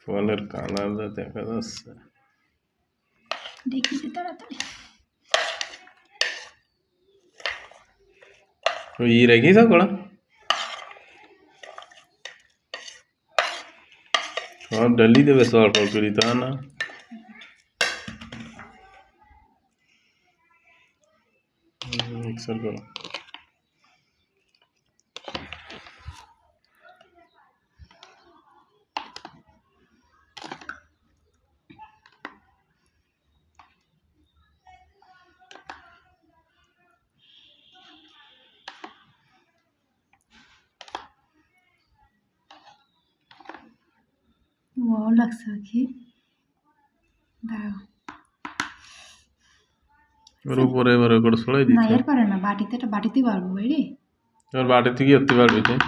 ফলের কালারটা দেখা যাচ্ছে। দেখি তাড়াতাড়ি ওই রেখেছ কড়া সব ডালি দেবে সব অল্প করে তা না মিক্সার করো ওয়াও লাগছে কি দাঁড়াও ওর উপরে এবারে করে ছড়াই দিতে না এর পারে না বাটিতে এটা বাটিতে পারবো বাইরে এবার বাটি থেকে হতে পারবি তাই